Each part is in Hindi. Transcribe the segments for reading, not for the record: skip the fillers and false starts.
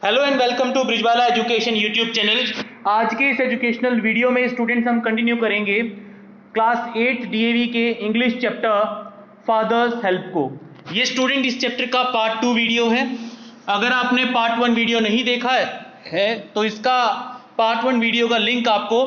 Hello and welcome to Brijwala education YouTube channel. आज के इस एजुकेशनल वीडियो में स्टूडेंट्स हम कंटिन्यू करेंगे क्लास 8 डीएवी के इंग्लिश चैप्टर फादर्स हेल्प को। ये स्टूडेंट इस चैप्टर का पार्ट 2 वीडियो है। अगर आपने पार्ट 1 वीडियो नहीं देखा है तो इसका पार्ट 1 वीडियो का लिंक आपको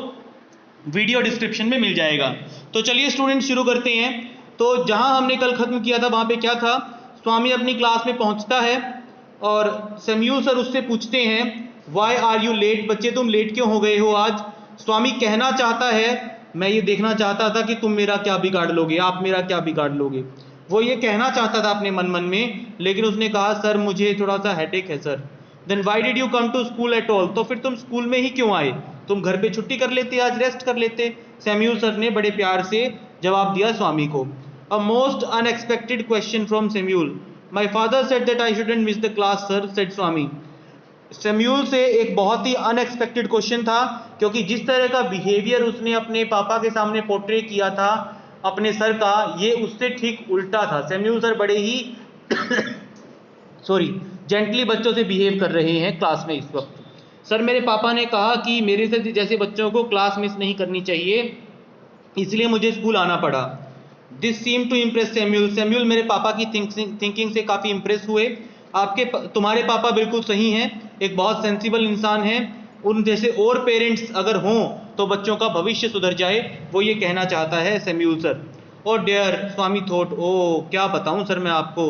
वीडियो डिस्क्रिप्शन में मिल जाएगा। तो चलिए स्टूडेंट शुरू करते हैं। तो जहां हमने कल खत्म किया था वहां पे क्या था, स्वामी अपनी क्लास में पहुंचता है और सैम्यूल सर उससे पूछते हैं वाई आर यू लेट, बच्चे तुम लेट क्यों हो गए हो आज। स्वामी कहना चाहता है मैं ये देखना चाहता था कि तुम मेरा क्या बिगाड़ लोगे, आप मेरा क्या बिगाड़ लोगे। वो ये कहना चाहता था अपने मन मन में, लेकिन उसने कहा सर मुझे थोड़ा सा हेडेक है sir. Then why did you come to school at all, तो फिर तुम स्कूल में ही क्यों आए, तुम घर पे छुट्टी कर लेते, आज रेस्ट कर लेते। सैम्यूल सर ने बड़े प्यार से जवाब दिया स्वामी को। A most unexpected question from Samuel, my father said that I shouldn't miss the class sir, said Swami. Samuel से एक बहुत ही अनएक्सपेक्टेड क्वेश्चन था, क्योंकि जिस तरह का बिहेवियर उसने अपने पापा के सामने पोर्ट्रे किया था अपने सर का, ये उससे ठीक उल्टा था। सैम्यूल सर बड़े ही सॉरी जेंटली बच्चों से बिहेव कर रहे हैं क्लास में इस वक्त। सर मेरे पापा ने कहा कि मेरे से जैसे बच्चों को क्लास मिस नहीं करनी चाहिए, इसलिए मुझे स्कूल आना पड़ा। This seem to impress Samuel, Samuel मेरे पापा की थिंकिंग से काफ़ी इम्प्रेस हुए। तुम्हारे पापा बिल्कुल सही हैं, एक बहुत सेंसिबल इंसान हैं, उन जैसे और पेरेंट्स अगर हों तो बच्चों का भविष्य सुधर जाए, वो ये कहना चाहता है सैम्यूल सर। और डेयर स्वामी थॉट, ओ क्या बताऊं सर मैं आपको,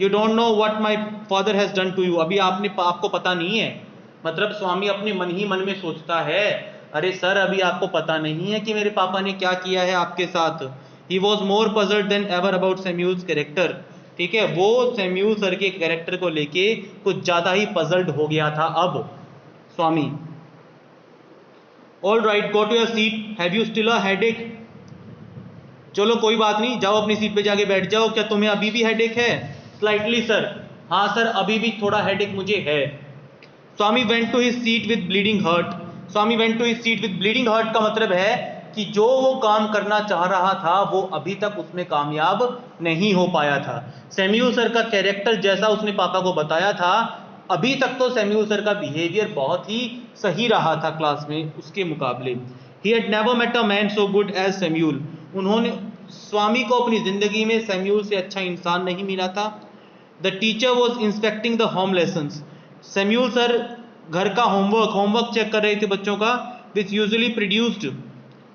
you don't know what my father has done to you, अभी आपको पता नहीं है। मतलब स्वामी अपने मन ही मन में सोचता है अरे सर अभी आपको पता नहीं है कि मेरे पापा ने क्या किया है आपके साथ। He was more puzzled then ever about Samuels character. ठीक है, वो सैम्यूल सर के कैरेक्टर को लेके कुछ ज़्यादा ही पजल्ड हो गया था अब Swami. All right go to your seat, have you still a headache, चलो कोई बात नहीं, जाओ अपनी सीट पे जाके बैठ जाओ, क्या तुम्हें अभी भी हेडेक है। स्लाइटली सर, हाँ सर अभी भी थोड़ा हेडेक मुझे है। Swami went to his seat with bleeding heart, Swami went to his seat with bleeding heart का मतलब है कि जो वो काम करना चाह रहा था वो अभी तक उसमें कामयाब नहीं हो पाया था। सैम्यूल सर का कैरेक्टर जैसा उसने पापा को बताया था, अभी तक तो सैम्यूल सर का बिहेवियर बहुत ही सही रहा था क्लास में उसके मुकाबले। He had never met a man so good as Samuel, उन्होंने स्वामी को अपनी जिंदगी में सैम्यूल से अच्छा इंसान नहीं मिला था। The teacher was inspecting the home lessons, Samuel sir घर का होमवर्क चेक कर रहे थे बच्चों का, विच usually produced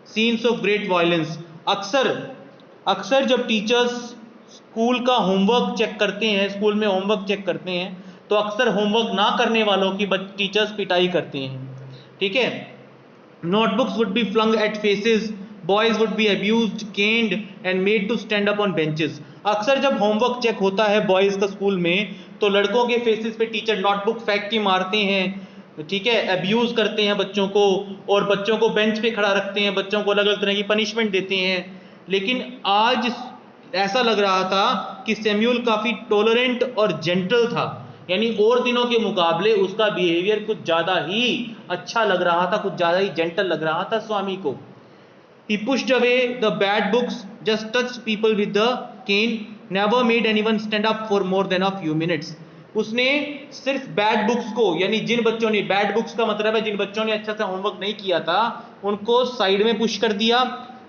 scenes of great violence. अक्सर अक्सर जब टीचर्स स्कूल का होमवर्क चेक करते हैं, स्कूल में होमवर्क चेक करते हैं, तो अक्सर होमवर्क ना करने वालों की टीचर्स पिटाई करते हैं। ठीक है, notebooks would be flung at faces, boys would be abused, caned and made to stand up on benches. अक्सर जब होमवर्क चेक होता है बॉयज का स्कूल में, तो लड़कों के फेसेस पे टीचर नोटबुक फेंक के मारते हैं, ठीक है, अब्यूज करते हैं बच्चों को, और बच्चों को बेंच पे खड़ा रखते हैं, बच्चों को अलग अलग तरह की पनिशमेंट देते हैं। लेकिन आज ऐसा लग रहा था कि सैम्यूल काफ़ी टॉलरेंट और जेंटल था, यानी और दिनों के मुकाबले उसका बिहेवियर कुछ ज़्यादा ही अच्छा लग रहा था, कुछ ज़्यादा ही जेंटल लग रहा था स्वामी को। He pushed away the bad books, just touched people with the cane, never made anyone stand up for more than a few minutes. उसने सिर्फ बैड बुक्स को, यानी जिन बच्चों ने, बैड बुक्स का मतलब है जिन बच्चों ने अच्छा से होमवर्क नहीं किया था, उनको साइड में पुश कर दिया।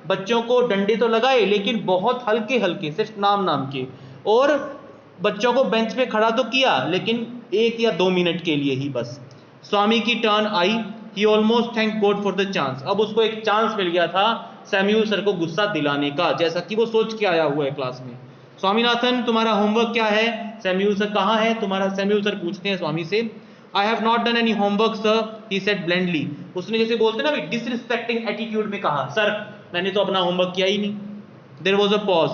बच्चों को डंडे तो लगाए लेकिन बहुत हल्के हल्के, सिर्फ नाम नाम के, और बच्चों को बेंच पे खड़ा तो किया लेकिन 1 या 2 मिनट के लिए ही बस। स्वामी की turn I, he almost thank God for the chance, अब उसको एक चांस मिल गया था सैम्यूल सर को गुस्सा दिलाने का, जैसा कि वो सोच के आया हुआ है क्लास में। स्वामीनाथन तुम्हारा होमवर्क क्या है, सैम्यूल सर कहाँ है तुम्हारा, सैम्यूल सर पूछते हैं स्वामी से। I have not done any homework sir, he said blandly, उसने जैसे बोलते ना डिसरिस्पेक्टिंग एटीट्यूड में कहा, सर मैंने तो अपना होमवर्क किया ही नहीं। देयर वॉज अ पॉज,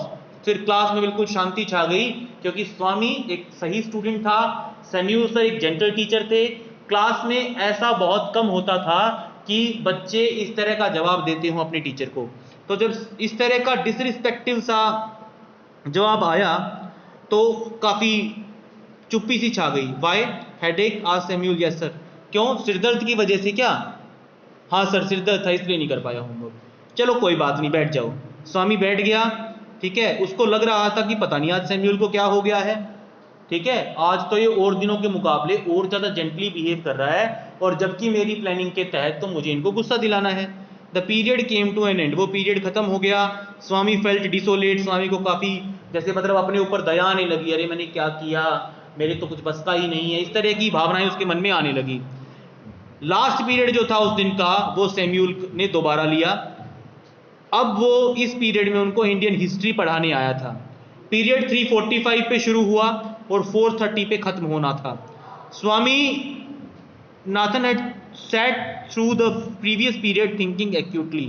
फिर क्लास में बिल्कुल शांति छा गई, क्योंकि स्वामी एक सही स्टूडेंट था, सैम्यूल सर एक जेंटल टीचर थे। क्लास में ऐसा बहुत कम होता था कि बच्चे इस तरह का जवाब देते हों अपने टीचर को। तो जब इस तरह का डिसरिस्पेक्टिव सा जवाब आया तो काफ़ी चुप्पी सी छा गई। वाई हेडेक आज सैम्यूल, यस सर, क्यों सिरदर्द की वजह से क्या, हाँ सर सिरदर्द था इसलिए नहीं कर पाया होमवर्क। चलो कोई बात नहीं बैठ जाओ। स्वामी बैठ गया, ठीक है, उसको लग रहा था कि पता नहीं आज सैम्यूल को क्या हो गया है। ठीक है, आज तो ये और दिनों के मुकाबले और ज़्यादा जेंटली बिहेव कर रहा है, और जबकि मेरी प्लानिंग के तहत तो मुझे इनको गुस्सा दिलाना है। The period came to an end, वो पीरियड खत्म हो गया। स्वामी फेल्ट डिसोलेट, स्वामी को काफ़ी जैसे मतलब अपने ऊपर दया आने लगी, अरे मैंने क्या किया, मेरे तो कुछ बस का ही नहीं है, इस तरह की भावनाएं उसके मन में आने लगी। लास्ट पीरियड जो था उस दिन का वो सैम्यूल ने दोबारा लिया। अब वो इस पीरियड में उनको इंडियन हिस्ट्री पढ़ाने आया था। पीरियड 345 पे शुरू हुआ और 430 पे खत्म होना था। Swaminathan had sat through the previous period thinking acutely.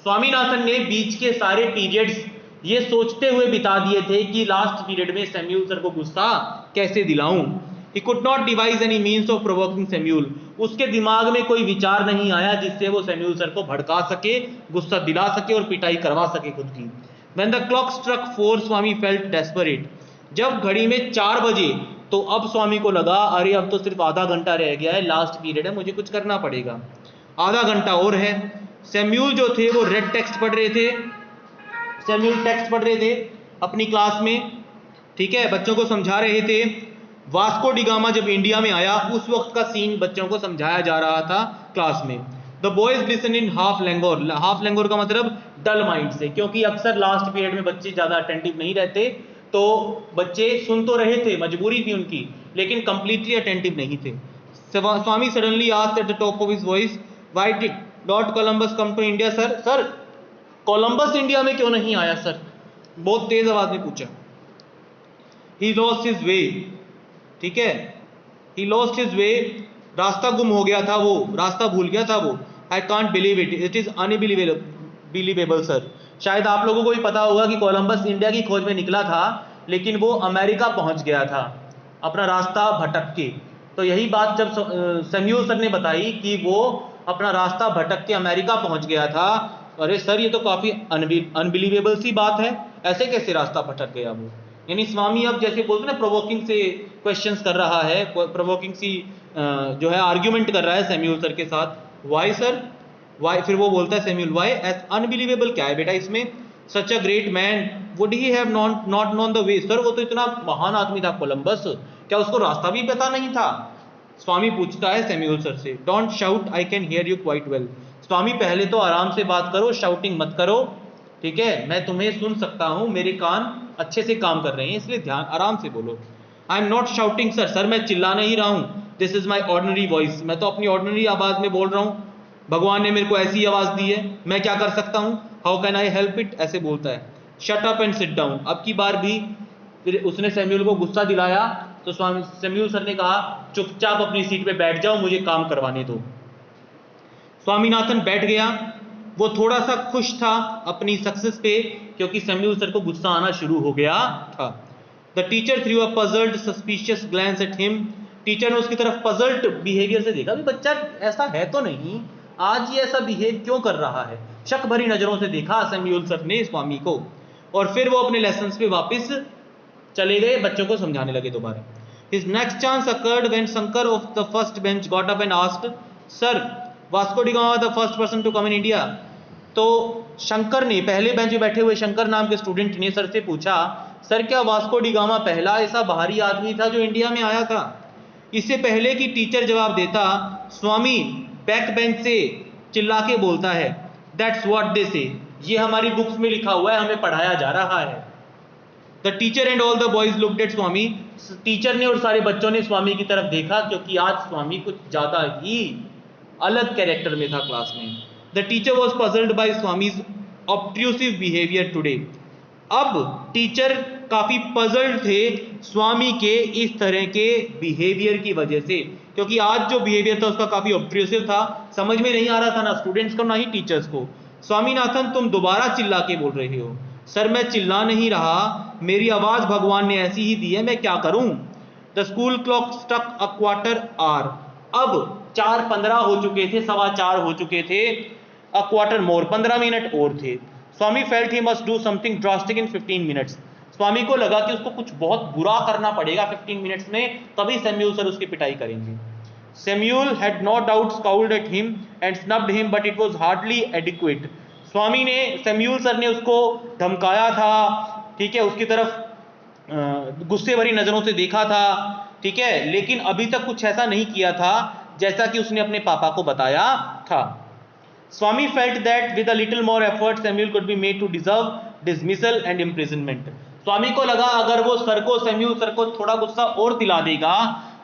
Swaminathan ने बीच के सारे पीरियड्स ये सोचते हुए बिता दिए थे कि लास्ट पीरियड में सैम्यूल सर को गुस्सा कैसे दिलाऊं। He could not devise any means of provoking Samuel, उसके दिमाग में कोई विचार नहीं आया जिससे वो सैम्यूल सर को भड़का सके, गुस्सा दिला सके और पिटाई करवा सके खुद की। When the clock struck 4, Swami felt desperate. जब घड़ी में 4 बजे तो अब स्वामी को लगा अरे अब तो सिर्फ आधा घंटा रह गया है, लास्ट पीरियड है, मुझे कुछ करना पड़ेगा। आधा घंटा और है। सैम्यूल जो थे वो रेड टेक्स्ट पढ़ रहे थे, सैम्यूल टेक्स्ट पढ़ रहे थे अपनी क्लास में, ठीक है, बच्चों को समझा रहे थे। वास्को डिगामा जब इंडिया में आया उस वक्त का सीन बच्चों को समझाया जा रहा था क्लास में। The boys listen in half languor, half languor का मतलब डल माइंड से, क्योंकि अक्सर लास्ट पीरियड में बच्चे ज़्यादा अटेंटिव नहीं रहते, तो बच्चे सुन तो रहे थे, मजबूरी थी उनकी, लेकिन कंप्लीटली अटेंटिव नहीं थे। Swami suddenly asked at the top of his voice, why did not Columbus come to India sir? Sir Columbus India में क्यों नहीं आया सर? बहुत तेज आवाज में पूछा। ही लॉस्ट हिज वे, ठीक है, ही लॉस्ट हिज वे, रास्ता गुम हो गया था, वो रास्ता भूल गया था वो। I can't believe it, it is unbelievable sir. शायद आप लोगों को भी पता होगा कि कोलंबस इंडिया की खोज में निकला था, लेकिन वो अमेरिका पहुंच गया था अपना रास्ता भटक के। तो यही बात जब सैम्यूल सर ने बताई कि वो अपना रास्ता भटक के अमेरिका पहुंच गया था, अरे सर ये तो काफ़ी अनबिलीवेबल सी बात है, ऐसे कैसे रास्ता भटक गया वो। यानी स्वामी अब जैसे बोलते ना प्रोवोकिंग से क्वेश्चंस कर रहा है, प्रोवोकिंग सी जो है आर्ग्यूमेंट कर रहा है सैम्यूल सर के साथ। वाई सर, वाई, फिर वो बोलता है सैम्यूल, वाई, अनबिलीवेबल क्या है बेटा इसमें? Such a great man, would he have not known the way? Sir वो तो इतना महान आदमी था कोलंबस, क्या उसको रास्ता भी पता नहीं था? स्वामी पूछता है सैम्यूल सर से। Don't shout, I can hear you quite well. Swami पहले तो आराम से बात करो, शाउटिंग मत करो, ठीक है, मैं तुम्हें सुन सकता हूं, मेरे कान अच्छे से काम कर रहे हैं, इसलिए ध्यान आराम से बोलो। I am not shouting sir, sir मैं चिल्ला नहीं रहा हूं, this is my ordinary voice, मैं तो अपनी ऑर्डिनरी आवाज में बोल रहा हूं, भगवान ने मेरे को ऐसी आवाज दी है, मैं क्या कर सकता हूं, how can I help it, ऐसे बोलता है। Shut up and sit down. अब की बार भी फिर उसने सैम्यूल को गुस्सा दिलाया, तो स्वामी सैम्यूल सर ने कहा चुपचाप अपनी सीट पे बैठ जाओ, मुझे काम करवाने दो। स्वामीनाथन बैठ गया। वो थोड़ा सा खुश था अपनी सक्सेस पे, क्योंकि सैम्यूल सर को गुस्सा आना शुरू हो गया था। The teacher through a puzzled suspicious glans at him, teacher ने उसकी तरफ पजल्ड बिहेवियर से देखा, भी बच्चा ऐसा है तो नहीं, आज ये ऐसा बिहेव क्यों कर रहा है, शक भरी नजरों से देखा सैम्यूल सर ने स्वामी को, और फिर वो अपने लेसन्स पे वापस चले गए, बच्चों को समझाने लगे दोबारा। His next chance occurred when Shankar of the first bench got up and asked, Sir, Vasco da Gama the first person to come in India? तो शंकर ने, पहले बेंच में बैठे हुए शंकर नाम के स्टूडेंट ने सर से पूछा, सर क्या वास्को डी गामा पहला ऐसा बाहरी आदमी था जो इंडिया में आया था? इससे पहले कि टीचर जवाब देता, स्वामी बैक बेंच से चिल्ला के बोलता है, दैट्स व्हाट दे से, ये हमारी बुक्स में लिखा हुआ है, हमें पढ़ाया जा रहा है। The teacher and all the boys looked at Swami, teacher ने और सारे बच्चों ने स्वामी की तरफ देखा, क्योंकि आज स्वामी कुछ ज्यादा ही अलग कैरेक्टर में था क्लास में। The teacher was puzzled by Swami's obtrusive behaviour today, अब टीचर काफी पजल्ड थे स्वामी के इस तरह के बिहेवियर की वजह से, क्योंकि आज जो बिहेवियर था उसका काफी ऑब्ट्रूसिव था, समझ में नहीं आ रहा था ना स्टूडेंट्स को ना ही टीचर्स को। स्वामीनाथन तुम दोबारा चिल्ला के बोल रहे हो। सर मैं चिल्ला नहीं रहा, मेरी आवाज भगवान ने ऐसी ही दी है, मैं क्या करूं। The school clock stuck a quarter hour, अब 4:15 हो चुके थे, 4:15 हो चुके थे, अ क्वार्टर मोर, 15 मिनट और थे। Swami felt he must do something drastic in 15 minutes, Swami को लगा कि उसको कुछ बहुत बुरा करना पड़ेगा 15 मिनट्स में, तभी सैम्यूल सर उसकी पिटाई करेंगे। Samuel had no doubt scowled at him and snubbed him, but it was hardly adequate, Swami ने, सैम्यूल सर ने उसको धमकाया था, ठीक है, उसकी तरफ गुस्से भरी नजरों से देखा था, ठीक है, लेकिन अभी तक कुछ ऐसा नहीं किया था जैसा कि उसने अपने पापा को बताया था। Swami felt that with a little more effort Samuel could be made to deserve dismissal and imprisonment. Swami को लगा अगर वो सैमुअल सर को थोड़ा गुस्सा और दिला देगा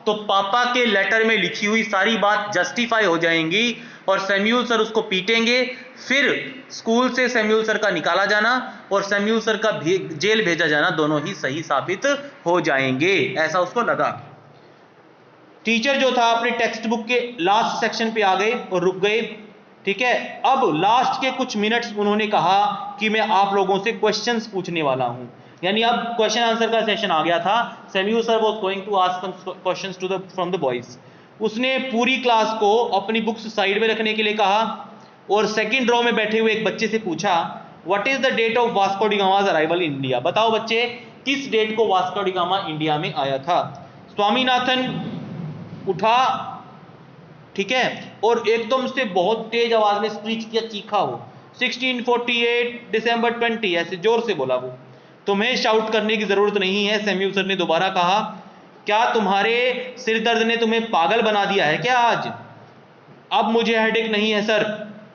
तो पापा के लेटर में लिखी हुई सारी बात जस्टिफाई हो जाएंगी और सैमुअल सर उसको पीटेंगे, फिर स्कूल से सैमुअल सर का निकाला जाना और सैमुअल सर का जेल भेजा जाना दोनों ही सही साबित हो जाएंगे, ऐसा उसको लगा। टीचर जो था अपने टेक्स्ट बुक के लास्ट सेक्शन पे आ गए और रुक गए, ठीक है। अब लास्ट के कुछ मिनट्स उन्होंने कहा कि मैं आप लोगों से क्वेश्चंस पूछने वाला हूं, यानी अब क्वेश्चन आंसर का सेशन आ गया था। Samuel sir was going to ask questions to the from the boys. उसने पूरी क्लास को अपनी बुक्स साइड में रखने के लिए कहा और सेकंड रो में बैठे हुए एक बच्चे से पूछा what is the date of Vasco da Gama's arrival in India. बताओ बच्चे, किस डेट को वास्को डी गामा इंडिया में आया था। स्वामीनाथन उठा, ठीक है, और एकदम से बहुत तेज आवाज में स्पीच किया, चीखा हो 1648 दिसंबर 20, ऐसे जोर से बोला वो। तुम्हें शाउट करने की जरूरत नहीं है, सैमुअल सर ने दोबारा कहा। क्या तुम्हारे सिर दर्द ने तुम्हें पागल बना दिया है क्या आज? अब मुझे हेडेक नहीं है सर,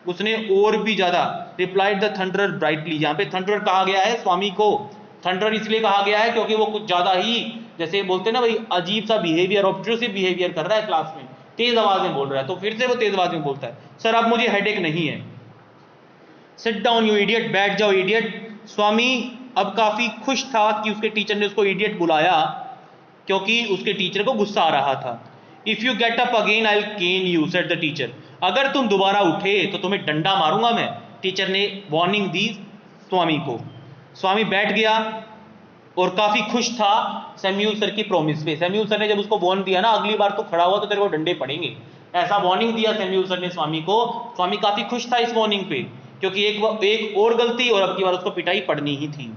उसने और भी ज्यादा रिप्लाइड द थंडरर ब्राइटली। यहां पे थंडरर कहा गया है स्वामी को, थंडरर इसलिए कहा गया है क्योंकि वो कुछ ज्यादा ही, जैसे बोलते हैं ना भाई, अजीब सा बिहेवियर, ऑब्ट्रूसिव बिहेवियर कर रहा है क्लास में, तेज आवाज में बोल रहा है, तो फिर से वो तेज आवाज में बोलता है, सर अब मुझे हेडेक नहीं है। सिट डाउन यू इडियट, बैठ जाओ इडियट। स्वामी अब काफी खुश था कि उसके टीचर ने उसको इडियट बुलाया, क्योंकि उसके टीचर को गुस्सा आ रहा था। If you get up again I will can you, said the teacher. अगर तुम दोबारा उठे तो तुम्हें डंडा मारूंगा मैं, टीचर ने वार्निंग दी स्वामी को। स्वामी बैठ गया और काफी खुश था सैमुअल सर की प्रॉमिस पे। सैमुअल सर ने जब उसको वार्न दिया ना, अगली बार तो खड़ा हुआ तो तेरे को डंडे पड़ेंगे, ऐसा वार्निंग दिया सैमुअल सर ने स्वामी को। स्वामी काफी खुश था इस वार्निंग पे, क्योंकि एक और गलती और अब की बार उसको पिटाई पड़नी ही थी।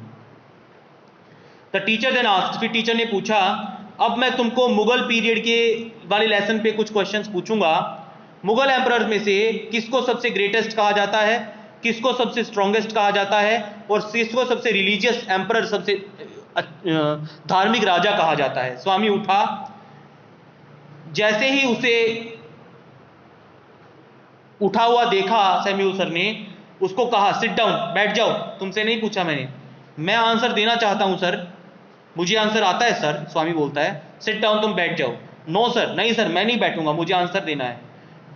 द टीचर देन आस्क्ड, फिर टीचर ने पूछा, अब मैं तुमको मुगल पीरियड के वाले लेसन पे कुछ क्वेश्चंस पूछूंगा। मुगल एम्परर में से किसको सबसे ग्रेटेस्ट कहा जाता है, किसको सबसे स्ट्रॉन्गेस्ट कहा जाता है, और किसको सबसे रिलीजियस एम्परर, सबसे धार्मिक राजा कहा जाता है। स्वामी उठा, जैसे ही उसे उठा हुआ देखा सैमुअल सर ने, उसको कहा सिट डाउन, बैठ जाओ, तुमसे नहीं पूछा मैंने, मैं आंसर देना चाहता हूं सर, मुझे आंसर आता है सर। स्वामी बोलता है सिट डाउन, तुम बैठ जाओ। नो सर, नहीं सर, मैं नहीं बैठूंगा, मुझे आंसर देना है।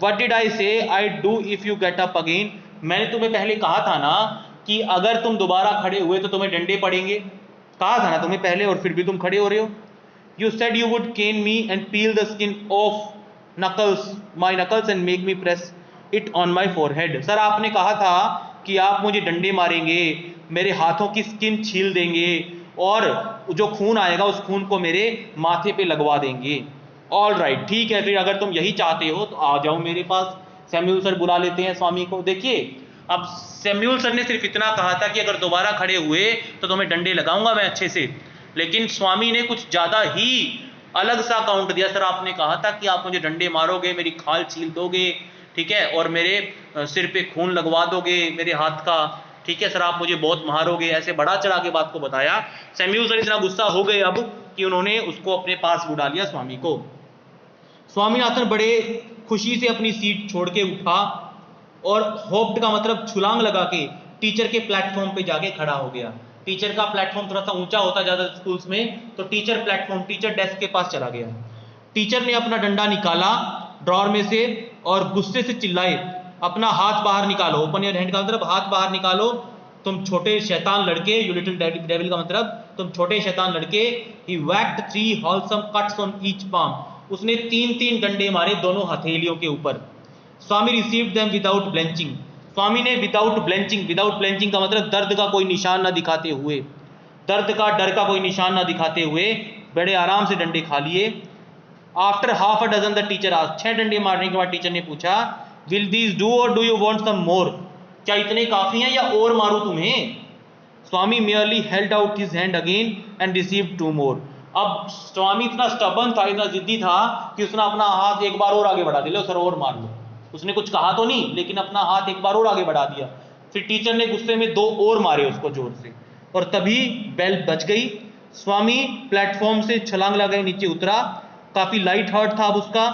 व्हाट डिड आई से I do if you get up again, मैंने तुम्हें पहले कहा था ना कि अगर तुम दोबारा खड़े हुए तो तुम्हें डंडे पड़ेंगे, कहा था ना तुम्हें पहले, और फिर भी तुम खड़े हो रहे हो। You said you would cane me and peel the skin off knuckles my knuckles and make me press it on my forehead. Sir आपने कहा था कि आप मुझे डंडे मारेंगे, मेरे हाथों की स्किन छील देंगे और जो खून आएगा उस खून को मेरे माथे पे लगवा देंगे। ऑल राइट, ठीक है, फिर अगर तुम यही चाहते हो तो आ जाओ मेरे पास। सैमुअल सर बुला लेते हैं स्वामी को। देखिए, अब सैमुअल सर ने सिर्फ इतना कहा था कि अगर दोबारा खड़े हुए तो तुम्हें डंडे लगाऊंगा मैं अच्छे से, लेकिन स्वामी ने कुछ ज्यादा ही अलग सा काउंट दिया। सर आपने कहा था कि आप मुझे डंडे मारोगे, मेरी खाल छील दोगे, ठीक है, और मेरे सिर पे खून लगवा दोगे मेरे हाथ का, ठीक है सर, आप मुझे बहुत मारोगे, ऐसे बढ़ा चढ़ा के बात को बताया। सैमुअल सर इतना गुस्सा हो गए अब कि उन्होंने उसको अपने पास बुला लिया स्वामी को। स्वामीनाथन बड़े खुशी से अपनी सीट छोड़ के उठा और होप्ड का मतलब छुलांग लगा के टीचर के प्लेटफॉर्म पे जाके खड़ा हो गया। टीचर का प्लेटफॉर्म थोड़ा सा ऊंचा होता ज्यादा स्कूल्स में, तो टीचर प्लेटफॉर्म, टीचर डेस्क के पास चला गया। टीचर ने अपना डंडा निकाला ड्रॉर में से और गुस्से से चिल्लाए, अपना हाथ बाहर निकालो, ओपन योर हैंड का मतलब हाथ बाहर निकालो, तुम छोटे शैतान लड़के, यू लिटिल डेविल का मतलब तुम छोटे शैतान लड़के। ही वैक्ड 3 wholesome cuts on each palm, उसने 3-3 डंडे मारे दोनों हथेलियों के ऊपर। स्वामी रिसीव्ड देम विदाउट ब्लेंचिंग, स्वामी ने विदाउट ब्लेंचिंग का मतलब दर्द का कोई निशान ना दिखाते हुए, दर्द का, डर का कोई निशान ना दिखाते हुए बड़े आराम से डंडे खा लिए। After half a dozen the teacher asked, 6 डंडे मारने के बाद टीचर ने पूछा, will these do or do you want some more, क्या इतने काफी हैं या और मारूं तुम्हें। स्वामी merely held out his hand again and received 2 more। अब स्वामी इतना स्टबर्न था, इतना जिद्दी था कि उसने अपना हाथ एक बार और आगे बढ़ा दिया, सर और मार लो। उसने कुछ कहा तो नहीं, लेकिन अपना हाथ एक बार और आगे बढ़ा दिया। फिर टीचर ने गुस्से में 2 और मारे उसको जोर से, और तभी बेल बज गई। स्वामी प्लेटफॉर्म से छलांग लगाए नीचे उतरा। काफी लाइट हार्ट था अब उसका।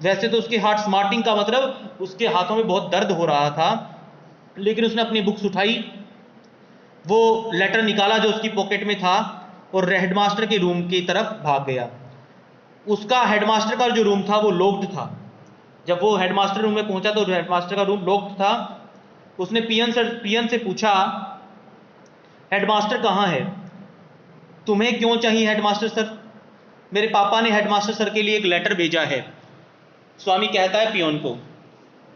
वैसे तो उसके हार्ट स्मार्टिंग का मतलब उसके हाथों में बहुत दर्द हो रहा था, लेकिन उसने अपनी बुक्स उठाई, वो लेटर निकाला जो उसकी पॉकेट में था और हेडमास्टर के रूम की तरफ भाग गया। उसका हेडमास्टर का जो रूम था वो लॉक्ड था। जब वो हेडमास्टर रूम में पहुंचा तो हेडमास्टर का रूम लॉक्ड था। उसने पियन से पूछा, हेडमास्टर कहाँ है? तुम्हें क्यों चाहिए हेडमास्टर सर? मेरे पापा ने हेडमास्टर सर के लिए एक लेटर भेजा है। स्वामी कहता है पियोन को,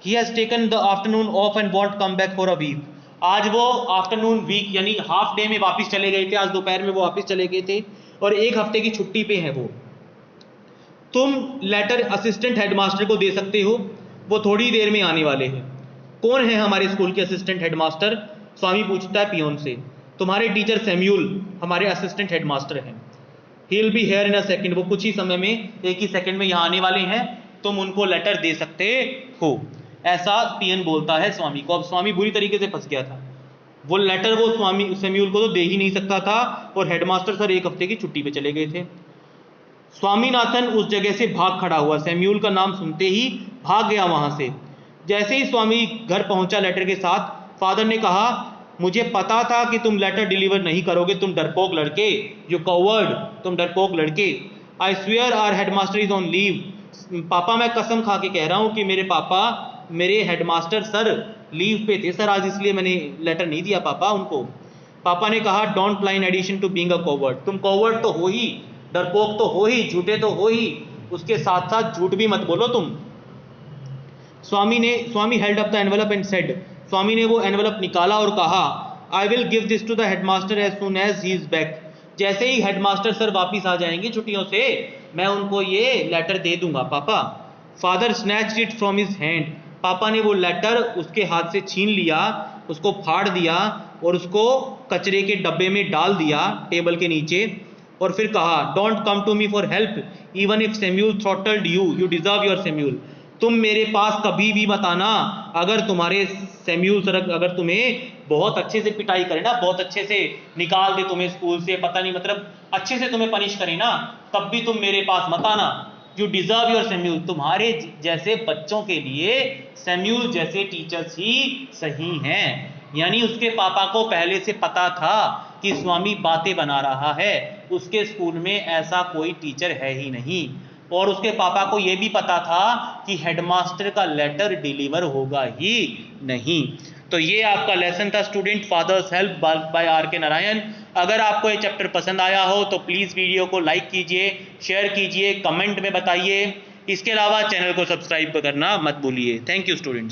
he has taken the afternoon off and won't come back for a week. आज वो आफ्टरनून वीक यानी हाफ डे में वापस चले गए थे, आज दोपहर में वो वापस चले गए थे और एक हफ्ते की छुट्टी पे है वो। तुम लेटर असिस्टेंट हेडमास्टर को दे सकते हो, वो थोड़ी देर में आने वाले हैं। कौन है हमारे स्कूल के असिस्टेंट हेडमास्टर? स्वामी पूछता है पियोन से। तुम्हारे टीचर सैम्यूल हमारे असिस्टेंट हेडमास्टर हैं। He will be here in a second, वो कुछ ही समय में, एक ही सेकेंड में यहाँ आने वाले हैं, तुम उनको लेटर दे सकते हो। ऐसा पियन बोलता है स्वामी को। अब स्वामी बुरी तरीके से फंस गया था। वो लेटर वो स्वामी सैम्यूल को तो दे ही नहीं सकता था और हेडमास्टर सर एक हफ्ते की छुट्टी पे चले गए थे। स्वामीनाथन उस जगह से भाग खड़ा हुआ, सैम्यूल का नाम सुनते ही भाग गया वहां से। जैसे ही स्वामी घर पहुंचा लेटर के साथ, फादर ने कहा, मुझे पता था कि तुम लेटर डिलीवर नहीं करोगे, तुम डरपोक लड़के, यू कवर्ड, तुम डरपोक लड़के। I swear our headmaster is on leave. पापा मैं कसम खा के कह रहा हूं कि मेरे पापा, मेरे हेडमास्टर सर लीव पे थे सर आज, इसलिए मैंने लेटर नहीं दिया पापा उनको। पापा ने कहा, don't lie in addition to being a coward, तुम कवर्ड तो हो ही, डरपोक तो हो ही, झूठे तो हो ही, उसके साथ साथ झूठ भी मत बोलो तुम। Swami held up the envelope and said, Swami ने वो एनवेलप निकाला और कहा, I will give this to the headmaster as soon as he is back. जैसे ही हेडमास्टर सर वापिस आ जाएंगे छुट्टियों से, मैं उनको ये लेटर दे दूंगा पापा। Father snatched it from his hand, पापा ने वो लेटर उसके हाथ से छीन लिया, उसको फाड़ दिया और उसको कचरे के डब्बे में डाल दिया टेबल के नीचे, और फिर कहा, don't come to me for help even if Samuel throttled you, you deserve your Samuel. तुम मेरे पास कभी भी मत आना, अगर तुम्हारे सैम्यूल सर अगर तुम्हें बहुत अच्छे से पिटाई करे ना, बहुत अच्छे से निकाल दे तुम्हें स्कूल से, पता नहीं मतलब अच्छे से तुम्हें पनिश करे ना, तब भी तुम मेरे पास मत आना। यू डिजर्व योर सैम्यूल, तुम्हारे जैसे बच्चों के लिए सैम्यूल जैसे टीचर्स ही सही हैं। यानी उसके पापा को पहले से पता था कि स्वामी बातें बना रहा है, उसके स्कूल में ऐसा कोई टीचर है ही नहीं, और उसके पापा को यह भी पता था कि हेडमास्टर का लेटर डिलीवर होगा ही नहीं। तो ये आपका लेसन था student, father's help by R K. Narayan. अगर आपको ये चैप्टर पसंद आया हो तो प्लीज़ वीडियो को लाइक कीजिए, शेयर कीजिए, कमेंट में बताइए। इसके अलावा चैनल को सब्सक्राइब करना मत भूलिए। Thank you students.